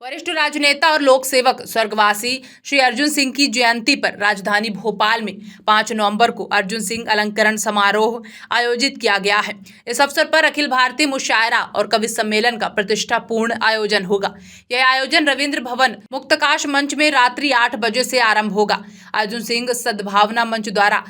वरिष्ठ राजनेता और लोक सेवक स्वर्गवासी श्री अर्जुन सिंह की जयंती पर राजधानी भोपाल में 5 नवंबर को अर्जुन सिंह अलंकरण समारोह आयोजित किया गया है। इस अवसर पर अखिल भारतीय मुशायरा और कवि सम्मेलन का प्रतिष्ठापूर्ण आयोजन होगा। यह आयोजन रविंद्र भवन मुक्तकाश मंच में रात्रि 8 बजे से आरंभ होगा। अर्जुन सिंह सद्भावना मंच द्वारा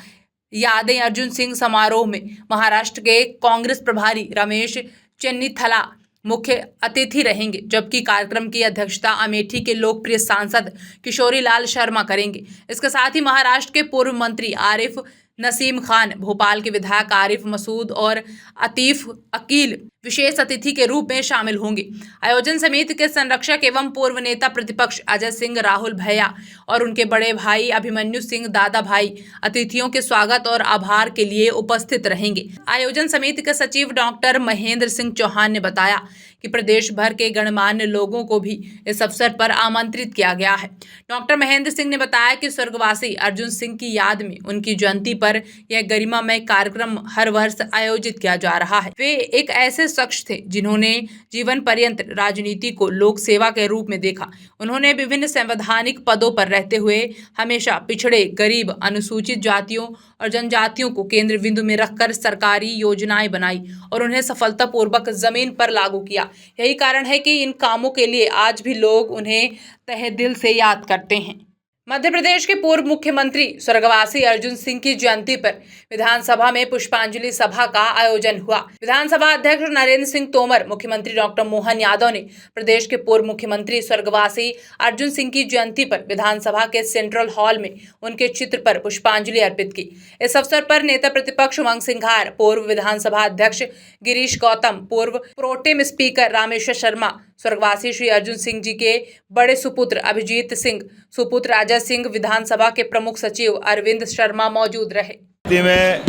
यादें अर्जुन सिंह समारोह में महाराष्ट्र के कांग्रेस प्रभारी रमेश चेन्नीथला मुख्य अतिथि रहेंगे, जबकि कार्यक्रम की अध्यक्षता अमेठी के लोकप्रिय सांसद किशोरी लाल शर्मा करेंगे। इसके साथ ही महाराष्ट्र के पूर्व मंत्री आरिफ नसीम खान, भोपाल के विधायक आरिफ मसूद और अतीफ अकील विशेष अतिथि के रूप में शामिल होंगे। आयोजन समिति के संरक्षक एवं पूर्व नेता प्रतिपक्ष अजय सिंह राहुल भैया और उनके बड़े भाई अभिमन्यु सिंह दादा भाई अतिथियों के स्वागत और आभार के लिए उपस्थित रहेंगे। आयोजन समिति के सचिव डॉक्टर महेंद्र सिंह चौहान ने बताया कि प्रदेश भर के गणमान्य लोगों को भी इस अवसर पर आमंत्रित किया गया है। डॉक्टर महेंद्र सिंह ने बताया कि स्वर्गवासी अर्जुन सिंह की याद में उनकी जयंती पर यह गरिमामय कार्यक्रम हर वर्ष आयोजित किया जा रहा है। वे एक ऐसे शख्स थे जिन्होंने जीवन पर्यंत राजनीति को लोक सेवा के रूप में देखा। उन्होंने विभिन्न संवैधानिक पदों पर रहते हुए हमेशा पिछड़े, गरीब, अनुसूचित जातियों और जनजातियों को केंद्र बिंदु में रखकर सरकारी योजनाएं बनाई और उन्हें सफलतापूर्वक जमीन पर लागू किया। यही कारण है कि इन कामों के लिए आज भी लोग उन्हें तहे दिल से याद करते हैं। मध्य प्रदेश के पूर्व मुख्यमंत्री स्वर्गवासी अर्जुन सिंह की जयंती पर विधानसभा में पुष्पांजलि सभा का आयोजन हुआ। विधानसभा अध्यक्ष नरेंद्र सिंह तोमर, मुख्यमंत्री डॉक्टर मोहन यादव ने प्रदेश के पूर्व मुख्यमंत्री स्वर्गवासी अर्जुन सिंह की जयंती पर विधानसभा के सेंट्रल हॉल में उनके चित्र पर पुष्पांजलि अर्पित की। इस अवसर पर नेता प्रतिपक्ष उमंग सिंघार, पूर्व विधानसभा अध्यक्ष गिरीश गौतम, पूर्व प्रोटेम स्पीकर रामेश्वर शर्मा, स्वर्गवासी श्री अर्जुन सिंह जी के बड़े सुपुत्र अभिजीत सिंह, सुपुत्र राजा सिंह, विधानसभा के प्रमुख सचिव अरविंद शर्मा मौजूद रहे। में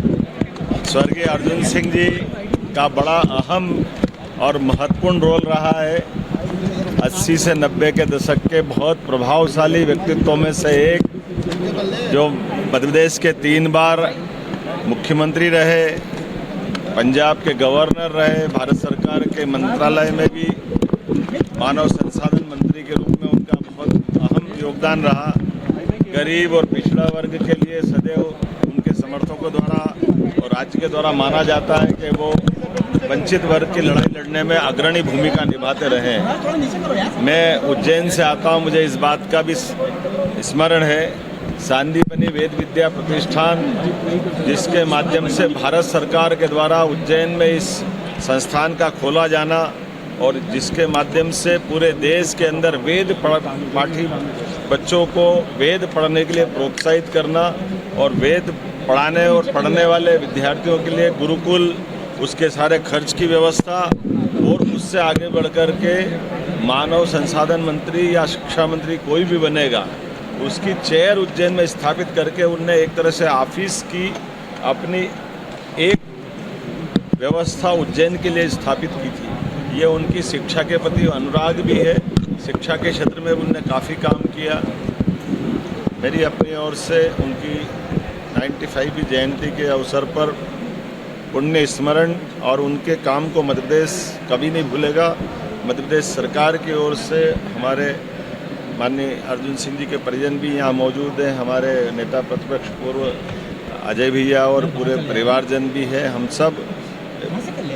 स्वर्गीय अर्जुन सिंह जी का बड़ा अहम और महत्वपूर्ण रोल रहा है। 80 से 90 के दशक के बहुत प्रभावशाली व्यक्तित्वों में से एक, जो मध्य प्रदेश के 3 बार मुख्यमंत्री रहे, पंजाब के गवर्नर रहे, भारत सरकार के मंत्रालय में भी मानव संसाधन मंत्री के रूप में उनका बहुत अहम योगदान रहा। गरीब और पिछड़ा वर्ग के लिए सदैव उनके समर्थकों द्वारा और राज्य के द्वारा माना जाता है कि वो वंचित वर्ग की लड़ाई लड़ने में अग्रणी भूमिका निभाते रहे हैं। मैं उज्जैन से आता हूँ, मुझे इस बात का भी स्मरण है। सांदीपनि वेद विद्या प्रतिष्ठान, जिसके माध्यम से भारत सरकार के द्वारा उज्जैन में इस संस्थान का खोला जाना और जिसके माध्यम से पूरे देश के अंदर वेद पाठी बच्चों को वेद पढ़ने के लिए प्रोत्साहित करना और वेद पढ़ाने और पढ़ने वाले विद्यार्थियों के लिए गुरुकुल, उसके सारे खर्च की व्यवस्था और उससे आगे बढ़ कर के मानव संसाधन मंत्री या शिक्षा मंत्री कोई भी बनेगा, उसकी चेयर उज्जैन में स्थापित करके उनने एक तरह से ऑफिस की अपनी एक व्यवस्था उज्जैन के लिए स्थापित की थी। ये उनकी शिक्षा के प्रति अनुराग भी है। शिक्षा के क्षेत्र में उन्होंने काफ़ी काम किया। मेरी अपनी ओर से उनकी 95वीं जयंती के अवसर पर पुण्य स्मरण और उनके काम को मध्य प्रदेश कभी नहीं भूलेगा। मध्य प्रदेश सरकार की ओर से हमारे माननीय अर्जुन सिंह जी के परिजन भी यहाँ मौजूद हैं, हमारे नेता प्रतिपक्ष पूर्व अजय भैया और पूरे परिवारजन भी है। हम सब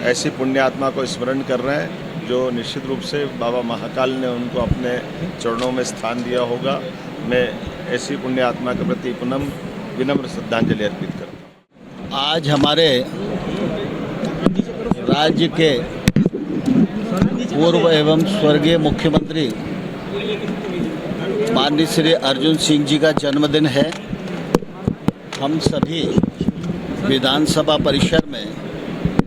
ऐसी पुण्यात्मा को स्मरण कर रहे हैं जो निश्चित रूप से बाबा महाकाल ने उनको अपने चरणों में स्थान दिया होगा। मैं ऐसी पुण्यात्मा के प्रति पुनः विनम्र श्रद्धांजलि अर्पित करता हूँ। आज हमारे राज्य के पूर्व एवं स्वर्गीय मुख्यमंत्री माननीय श्री अर्जुन सिंह जी का जन्मदिन है। हम सभी विधानसभा परिसर में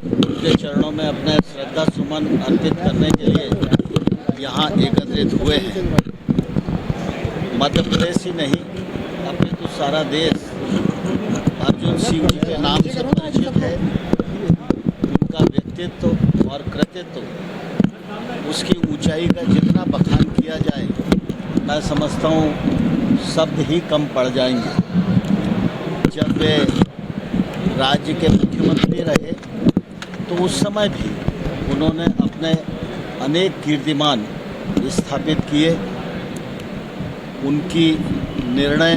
उनके चरणों में अपने श्रद्धा सुमन अर्पित करने के लिए यहाँ एकत्रित हुए हैं। मध्य प्रदेश ही नहीं, अपने तो सारा देश अर्जुन सिंह जी के नाम से परिचित है। उनका व्यक्तित्व और कृतित्व, उसकी ऊंचाई का जितना बखान किया जाए, मैं समझता हूँ शब्द ही कम पड़ जाएंगे। जब वे राज्य के मुख्यमंत्री रहे तो उस समय भी उन्होंने अपने अनेक कीर्तिमान स्थापित किए, उनकी निर्णय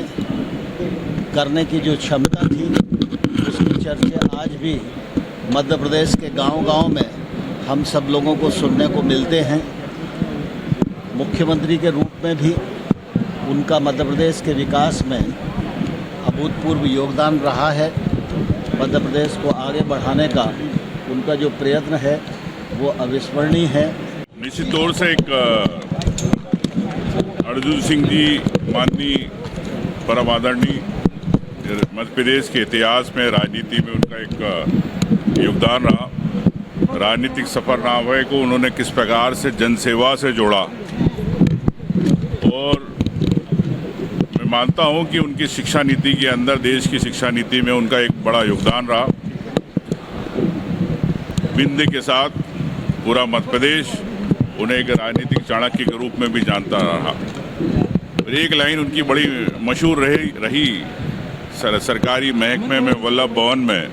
करने की जो क्षमता थी उसकी चर्चे आज भी मध्य प्रदेश के गांव-गांव में हम सब लोगों को सुनने को मिलते हैं। मुख्यमंत्री के रूप में भी उनका मध्य प्रदेश के विकास में अभूतपूर्व योगदान रहा है। मध्य प्रदेश को आगे बढ़ाने का उनका जो प्रयत्न है वो अविस्मरणीय है। निश्चित तौर से एक अर्जुन सिंह जी माननीय परम आदरणीय मध्य प्रदेश के इतिहास में, राजनीति में उनका एक योगदान रहा। राजनीतिक सफरनामे को उन्होंने किस प्रकार से जनसेवा से जोड़ा, और मैं मानता हूं कि उनकी शिक्षा नीति के अंदर, देश की शिक्षा नीति में उनका एक बड़ा योगदान रहा। विंध्य के साथ पूरा मध्य प्रदेश उन्हें एक राजनीतिक चाणक्य के रूप में भी जानता रहा। और एक लाइन उनकी बड़ी मशहूर रही सरकारी महकमे में, वल्लभ भवन में,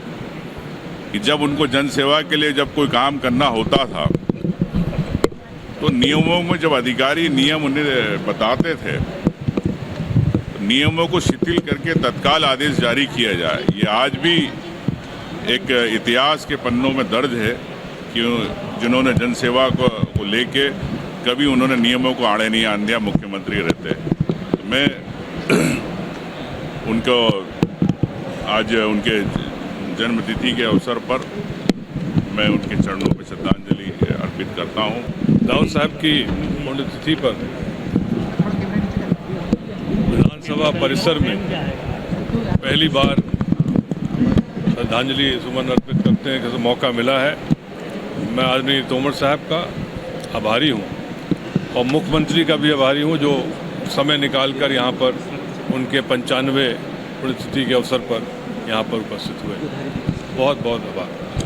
कि जब उनको जनसेवा के लिए जब कोई काम करना होता था तो नियमों में, जब अधिकारी नियम उन्हें बताते थे, तो नियमों को शिथिल करके तत्काल आदेश जारी किया जाए। ये आज भी एक इतिहास के पन्नों में दर्ज है कि जिन्होंने जनसेवा को लेके कभी उन्होंने नियमों को आड़े नहीं आने दिया, मुख्यमंत्री रहते। तो मैं उनको आज उनके जन्मतिथि के अवसर पर मैं उनके चरणों पर श्रद्धांजलि अर्पित करता हूँ। दाऊद साहब की पुण्यतिथि पर विधानसभा परिसर में पहली बार श्रद्धांजलि सुमन अर्पित करते हैं कि मौका मिला है। मैं आदरणीय तोमर साहब का आभारी हूँ और मुख्यमंत्री का भी आभारी हूँ, जो समय निकालकर यहाँ पर उनके 95वें पुण्यतिथि के अवसर पर यहाँ पर उपस्थित हुए। बहुत बहुत आभार।